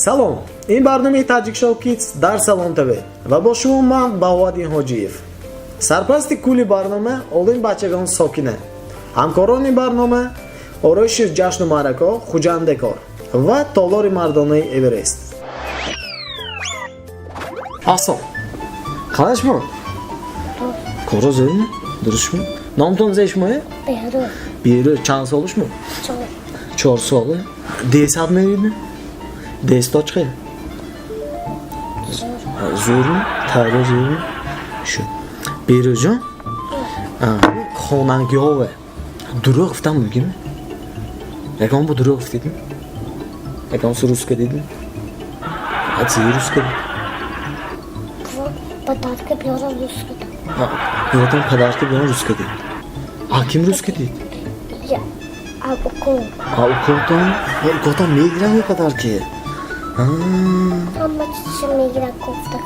салом, ин барномаи Tajik Show Kids дар Salon TV ва бо шумо ман Баҳодин Ҳоҷиев. Сарпарасти кулли барнома олин бачагон сокина. Ҳамкорони барнома ороиши ҷашну маърако Хуҷандекор ва толори мардонаи Эверест. Асон. Қалашмо? Кора зӯрме? Дурушмо? Номтон зешмое? Беҳрӯз. Беҳрӯз чанд солушмо? 4 сола. Десад меридме? Десточқе? Зӯрме? Тайро зӯрме? Шу. Беҳрӯзҷон? Хонангиҳове. Дурӯғ гуфтам мумкинме? Якон бо дурӯғ гуфтидме? Якон су рус кардидме? Ҳадси рус кардид? Подарка биёрам рус кардам. Ётон падарка биёрам рус кардид. Ким рус кардид? Укол. Уколтон мегирам падарка. Ҳама чизшо мегирам кофта.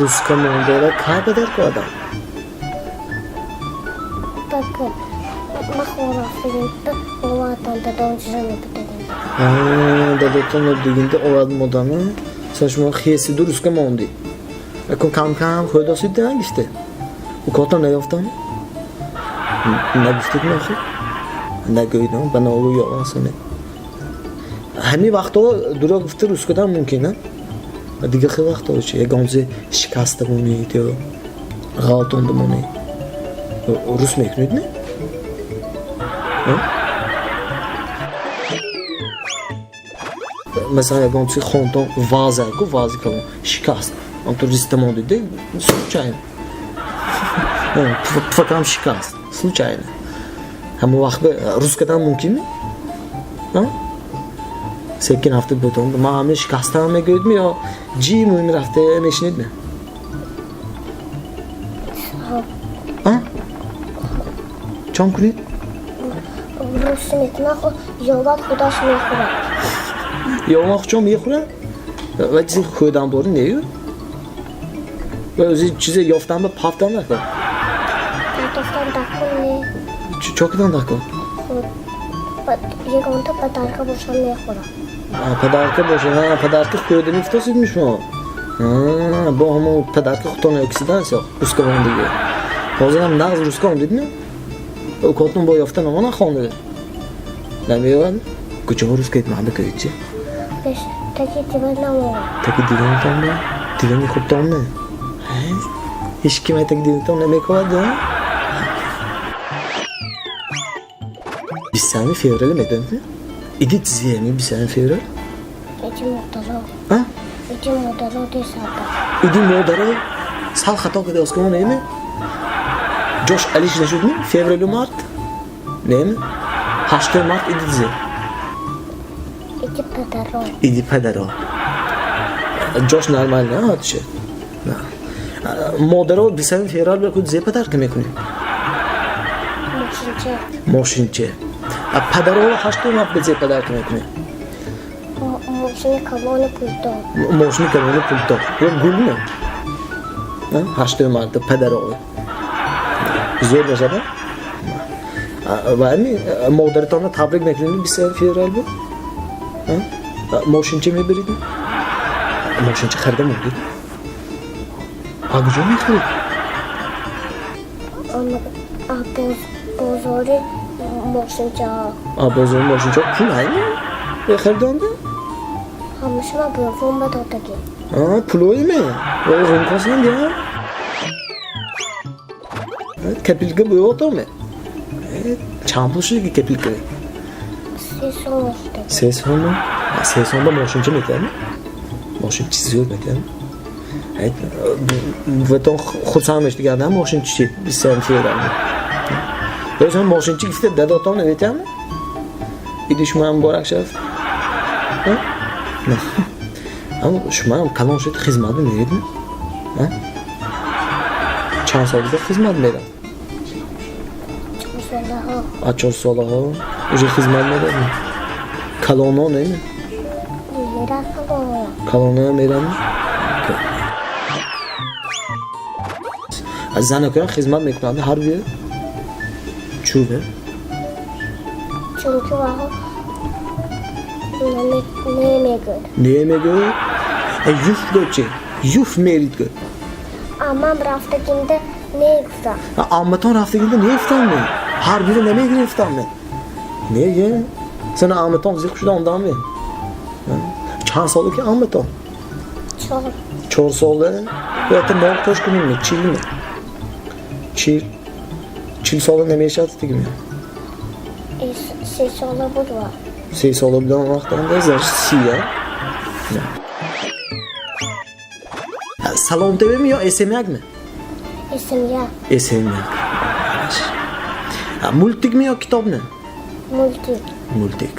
Руска мондора кай падарка адам? Так ма хорафтагинда оватам дадончиро мебудагин. Дадотон дегинда овад модана. Сашмо хеси ду руска монди. Якон кам хӯдосид дагиште. Уколтон наёфтам? Нагуфтид нахи? Нагӯйдам ба ногӯ ёвасоне. Ҳамин вақтҳо дурӯғ гуфта рус кардан мумкин а? Дигар хел вақтҳо чи ягонзе шикаста монед ё ғалтонда монед. Рус мекунед не? Масалан ягончи хонтон вазаку вази калон шикаст. Он риста монед де случайно. Факам шикаст. Случайно. Ҳамон вақт рус кардан мумкин не? Секин ҳафта будам. Ман ҳамин шикастам мегӯйдме ё ҷи муҳим рафта мешинидме? Чон кунед? Рус мекунам, ёват худаш мехӯрад. Ёват худшон мехӯрад? Ва чизи хӯрданборӣ нею? Ва ӯзи чизе ёфтанба пафтан накун? Пафтан дакун не. Чо кардан дакун? Ягонта падарка бошам мехӯрам. Падарка боша, падарка хӯрда мефтосидми шумо? Бо ҳамон падарка худтон ёкисидан сё руска мондиги. Ҳозирам нағз руска мондидме? Уколтон бо ёфта намо нахонда. Намеёвад? Куҷо рускаид маҳба кардид чи? Таки диван намоҳам. Таки дивантонме? Дивани худтонме? Ҳеҷ кимай таки дивантон намекунад? 20 феврали медонидме? Иди чизиями 20 феврал? Иди модаро. Иди модаро десака. Иди модаро? Сал хато када оскама неме? Ҷош алиш нашудми? Февралу март? Неме? 8 март иди чизе? Иди падаро. Иди падаро. Ҷош нормал не ҳатше? Модаро 20 феврал бекуд зе падарка мекунем? Мошинче. Падаро 8 март безе падарка мекунем? Мошини калони пулдор. Мошини калони пулдор. Ё гулме? 8 март падаро. Зӯр бошада? Ва ҳамин модаратонро табрик мекунем 20 феврал бу? Мошинча мебаридме? Мошинча харида мондид? Куҷо мехарид? Бозори мошинча. Бозори мошинча пул ҳайме? Мехаридонда? Ҳамашама бӯрвон ба додагӣ. Пулоиме? Ғунқосанд я? Капилка бӯётоме? Чанд пул шуди ки капилка? 3 сом шуда. 3 сом? 3 сомда мошинча метарме? Мошин чизи зӯр метарме? Ветон хурсанд мештигардан мошинчи чи? 20 феврал. Ёсам мошинчи гифта дадотон наветарме? Иди шумаам муборак шафт? Ама шумаам калон шуд хизмат меридме? Чанд солида хизмат мерад? 4 солаҳо. Уже хизмат мерадме? Калоно неме? Калоно мерадме? از زنکان خدمت میکنند هر بیه چوبه چون که واقعا Ne yemek gördüm. Ne yemek o? Yuf göçe. Yuf merit gö. Ama raftakinde ne güzel. Ahmeton raftiginde ne iftar mı? Har biri ne meğin iftar mı? Ne ye? Sana Ahmeton zik şudan ondan mı? Çan solu ki Ahmeton. Çok. Çor solu. Ve te mol koş kumun mu? Çil mi? Çil solu ne meşat ettik mi? Ses olabilir var. Şey solu bilen vaktan da zar siya. Salon TV mi ya SMG mi? İsim ya. SMG. Multik mi ya kitap mı? Multik. Multik.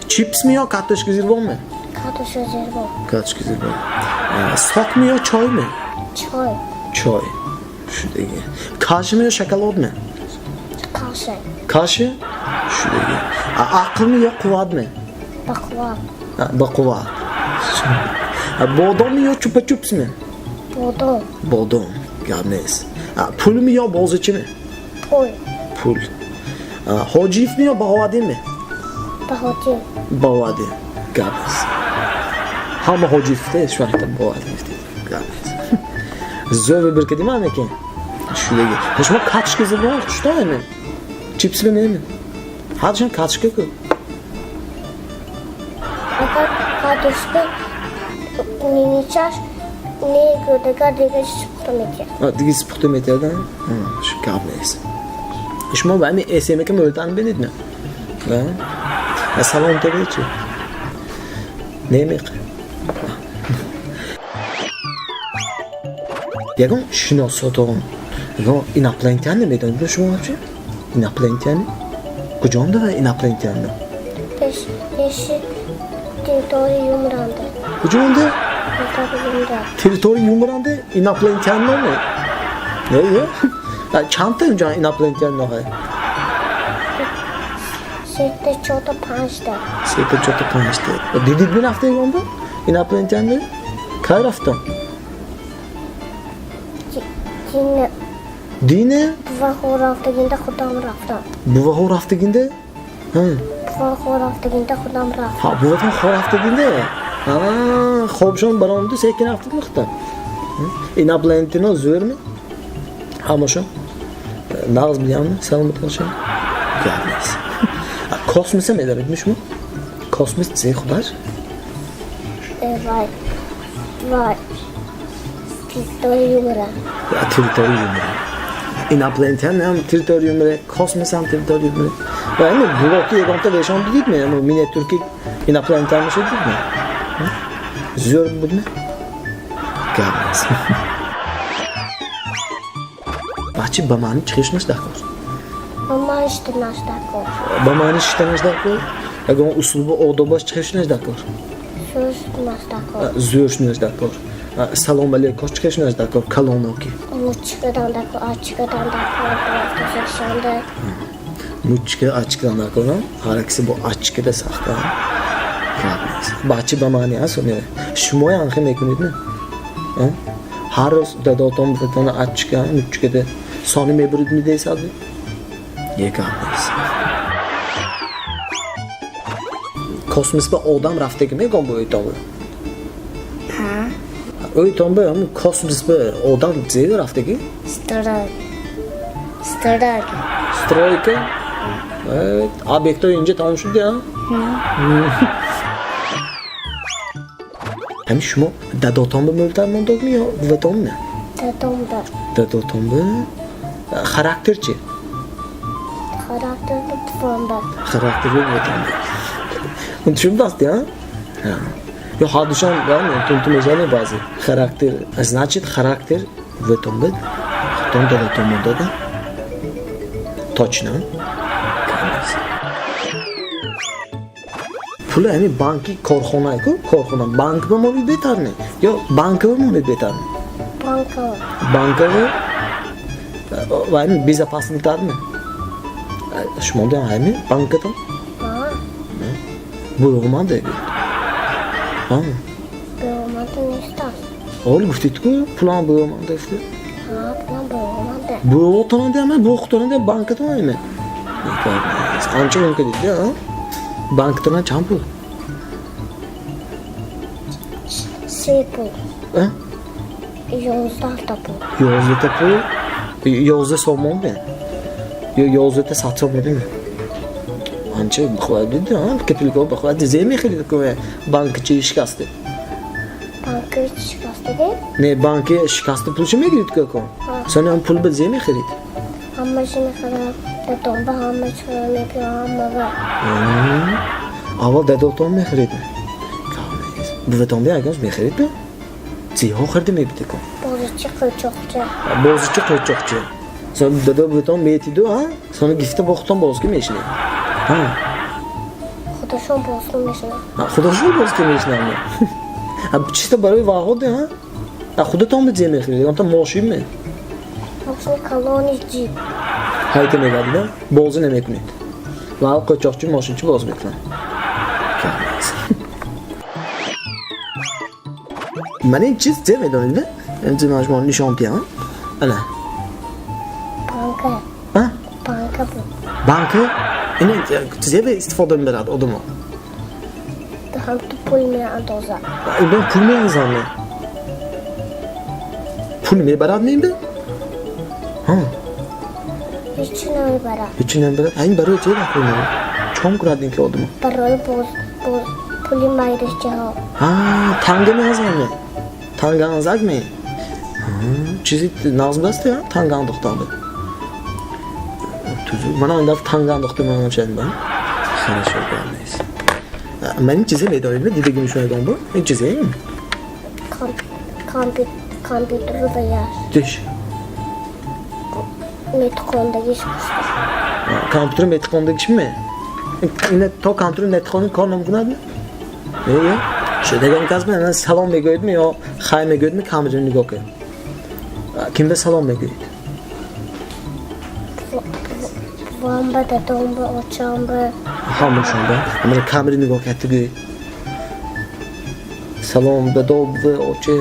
Chips mi ya kartoşka zirvon mu? Kartoş özel bu. Kartoşka zirvon. Sok mu ya çay mı? Çay. Çay. Şuradaki. Kaşı mı ya şokolad mı? Kaşık. Kaşı? Şuradaki. Akıl mı ya kuvvet mi? Bakva. Bakıvat. Bodom mu ya çupa çups mi? Bodum. Bodom. Görmeyiz. Pul mu ya bozucu mu? Pul. Pul. Hocif mi ya bağvadi mi? Bahotin. Bağvadi. Görmeyiz. Hamma hocifte şu anda bağvadi. Görmeyiz. Zöve bir kedime mi ki? Şuradaki. Hoşuma kaç kızı var? Şu da mı? Chipsli ne mi? Hadi şimdi kaç kızı? Fakat kartoşka miniçer ne gördü gardega çıktı Digi sportu meterden. Şu kableyiz. Şuma ben mi SMK möltan benit mi? Salon TV için. Ne yemek? Yagon şunu soton. Yagon inaplantiyan ne meydan biliyor şu an? Inaplantiyan. Kucağında ve inaplantiyan. Yeşil teritori yumrandı. Kucağında Teritori teritori yumrandı inaplantiyan mı? Ne ya? Çanta önce inaplantiyan ne var? Sette çoğda pançta. Sette çoğda pançta. Didit bir hafta yolda? Inaplantiyan ne? Kaç hafta? Yine Dine? Buva haftakinde kudam rafta. Bu haftakinde? Buva haftakinde kudam rafta. Ha bu haftakinde? Xo'bshon baromda sekin haftalikda. Inaplantino zo'r mi? Hamma shu. Nag'z bilyapmi? Salomat bo'lishim. Gapmiz. Kosmosga nima etmishmi? Kosmos zehlar. Vay. Teritorium ra. Teritorium. Inaplantian ham teritorium ra, kosmos ham teritorium ra. Va endi blokka yegonta veshon dedikmi? Ama miniaturki inaplantian shu dedikmi? Zo'r budmi? Gapmiz. Bachi bamani chiqishimiz dakor. Mama işte naştakor. Bamani chiqishimiz dakor. Agar uslubi odobash chiqishimiz dakor. Söz naştakor. Zo'rishimiz dakor. Salom alaykum chiqishimiz dakor. Kalonoki. Muchkadan dakor, açkadan dakor. Hafta seksiyonda. Muchka achkadan dakor. Har ikkisi bu achkada saxta. Bachi bamani asone. Shumoy ham mekunidmi? Har roz dadotom bitona achka, muchkada soni meburidmi deysiz? Yeganmiz. Kosmosga odam raftigimi gon bu o'ytomi? Ha? O'ytomba ham kosmosga odam zey raftigi? Stroyka. Evet, obyekt o'yinchi tanishdi ya. Hem şumu dadotomba mo'ltan mondogmi yo buvatommi? Dadomda. Dadotomba xarakterchi. Karakterli tufanda. Xarakterli buvatomba. Tushundingiz ya? Yo hadishon bormi? Tuntumejani ba'zi. Xarakter, значит, xarakter buvatomba. Xatonda dadotomda. Точно. Pul hani banki korxona-ku, korxona bank mı mobil betarni? Yo banka mı mobil betarni? Banka. Banka va hani безопасниктарmi? Shmonda hani bankadan? Ha? Bo'lmadi. Ha. Bo'lmadi nestas. Ol guftitku, pulan bo'lmadi. Ha, plan bo'lmadi. Bu o'tonda ham, bu o'tonda bankadan emas. Ancha mumkin dedi, ha? Bankdan ham pul. 3 pul. Ha? 11 pul. 11 pul. 11 so'm ben. 11 satsam edimi? Ancha bixwaydi, ha? Kapilko bixwaydi. Zemi xildi ku bankchi shikasti. Banka shikastigi. Ne banki shikasti pul chime girdi ku? Sana pul biz zemi xildi. Hammasini qilib, dadamga hamma chiqarib, hammaga. Avval dadam xildi. Buvatom agar xildi. Ziyo xildi mi bitku? Bozchi qilchoqchi. Bozchi qilchoqchi. Sen dada buvatom betidu, ha? Sana gifte boqtan bozki meshni. Ha. Xudashon bozmishni. Xudashon bozki meshni. Ha, чисто барои ваҳоде, ҳа? А худатон бе зем мехӯред, он то мошин ме. Машин колониш ҷип. Ҳайта мегадид, ҳа? Бозӣ намекунед. Ваҳо қочоқчӣ, мошинчӣ боз мекунад. Ман ин чиз зем медонед, ва? Ин земашмо нишонтия, ҳа? Ана. Банка. Ҳа? Банка бу. Банка? Ин зебе истифода мебарад одамон. Ham tu pul meandozа. Ben pul mu yazam ben? Pul mu beradmayım ben? Ha. Hechini beradi. İçinden berad. Ayın barı öteye de koymayım. Çoğum kuradın ki odamı. Barı boz puli mayrışça. Ha, tanga mı yazam ben? Tanga yazak mı? Çizit nazım bastı ya. Tanga andıqtan ben. Bana onda tanga andıqtan ben anlaşayım ben. Хорошо, görmeyiz. Mən çizim edirəm, dedə kimi şöyle bu. Mən çizeyim. Kompüteri de yaz. Düş. Metkonda geçmiştir. Kompütür metkonda geçmi? Yine to kompütür metkonun konum kunadı? İyi. Şöyle degan kazma, mən salon begoydum ya, xayme gördüm kamerayı qoqay. Kimdə salon begoydu? Vamba da domba açamba. Hamı şunda. Ama kamerayı qoqatdı. Salonda doldu oçe.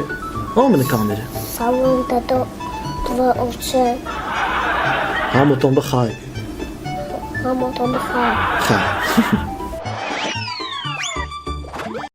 Hamı kamera. Salonda doldu oçe. Hamı tomba xay. Hamı tomba xay. Xay.